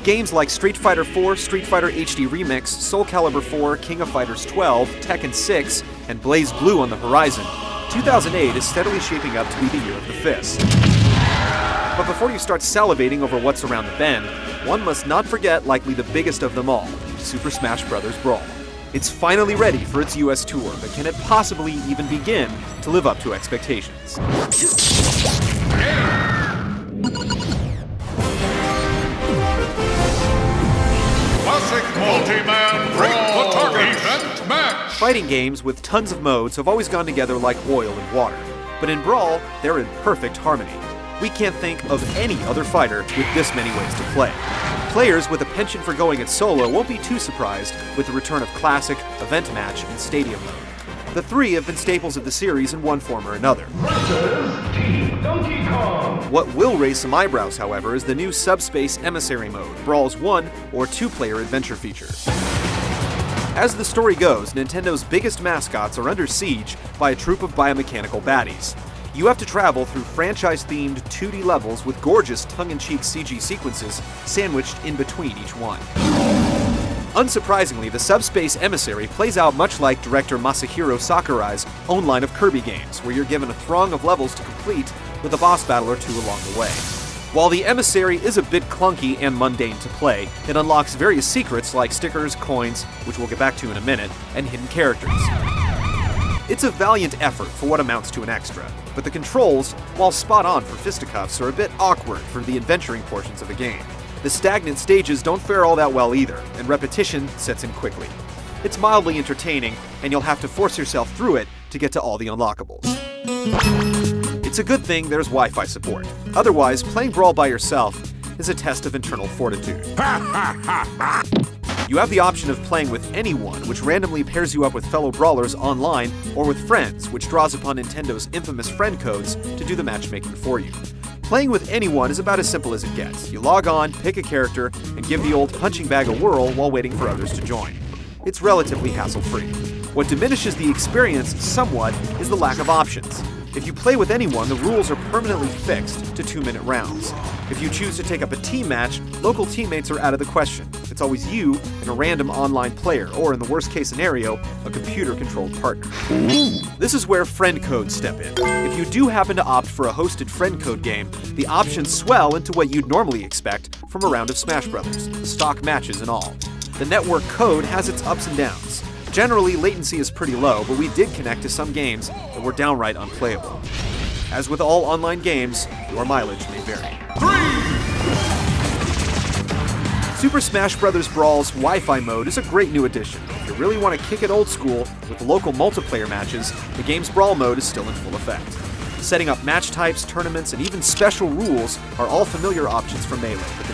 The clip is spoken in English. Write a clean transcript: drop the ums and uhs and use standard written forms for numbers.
games like Street Fighter 4, Street Fighter HD Remix, Soul Calibur 4, King of Fighters 12, Tekken 6, and Blaze Blue on the horizon, 2008 is steadily shaping up to be the year of the fist. But before you start salivating over what's around the bend, one must not forget likely the biggest of them all, Super Smash Bros. Brawl. It's finally ready for its US tour, but can it possibly even begin to live up to expectations? Classic multi-man brawl event match. Fighting games with tons of modes have always gone together like oil and water, but in Brawl, they're in perfect harmony. We can't think of any other fighter with this many ways to play. Players with a penchant for going it solo won't be too surprised with the return of Classic, Event Match, and Stadium mode. The three have been staples of the series in one form or another. What will raise some eyebrows, however, is the new Subspace Emissary mode, Brawl's one- or two-player adventure feature. As the story goes, Nintendo's biggest mascots are under siege by a troop of biomechanical baddies. You have to travel through franchise-themed 2D levels with gorgeous tongue-in-cheek CG sequences sandwiched in between each one. Unsurprisingly, the Subspace Emissary plays out much like director Masahiro Sakurai's own line of Kirby games, where you're given a throng of levels to complete with a boss battle or two along the way. While the Emissary is a bit clunky and mundane to play, it unlocks various secrets like stickers, coins, which we'll get back to in a minute, and hidden characters. It's a valiant effort for what amounts to an extra, but the controls, while spot on for fisticuffs, are a bit awkward for the adventuring portions of the game. The stagnant stages don't fare all that well either, and repetition sets in quickly. It's mildly entertaining, and you'll have to force yourself through it to get to all the unlockables. It's a good thing there's Wi-Fi support. Otherwise, playing Brawl by yourself is a test of internal fortitude. You have the option of playing with anyone, which randomly pairs you up with fellow brawlers online, or with friends, which draws upon Nintendo's infamous friend codes to do the matchmaking for you. Playing with anyone is about as simple as it gets. You log on, pick a character, and give the old punching bag a whirl while waiting for others to join. It's relatively hassle-free. What diminishes the experience somewhat is the lack of options. If you play with anyone, the rules are permanently fixed to 2-minute rounds. If you choose to take up a team match, local teammates are out of the question. It's always you and a random online player, or in the worst case scenario, a computer-controlled partner. This is where friend codes step in. If you do happen to opt for a hosted friend code game, the options swell into what you'd normally expect from a round of Smash Bros., stock matches and all. The network code has its ups and downs. Generally, latency is pretty low, but we did connect to some games that were downright unplayable. As with all online games, your mileage may vary. Super Smash Bros. Brawl's Wi-Fi mode is a great new addition. If you really want to kick it old school with local multiplayer matches, the game's Brawl mode is still in full effect. Setting up match types, tournaments, and even special rules are all familiar options from Melee, but the new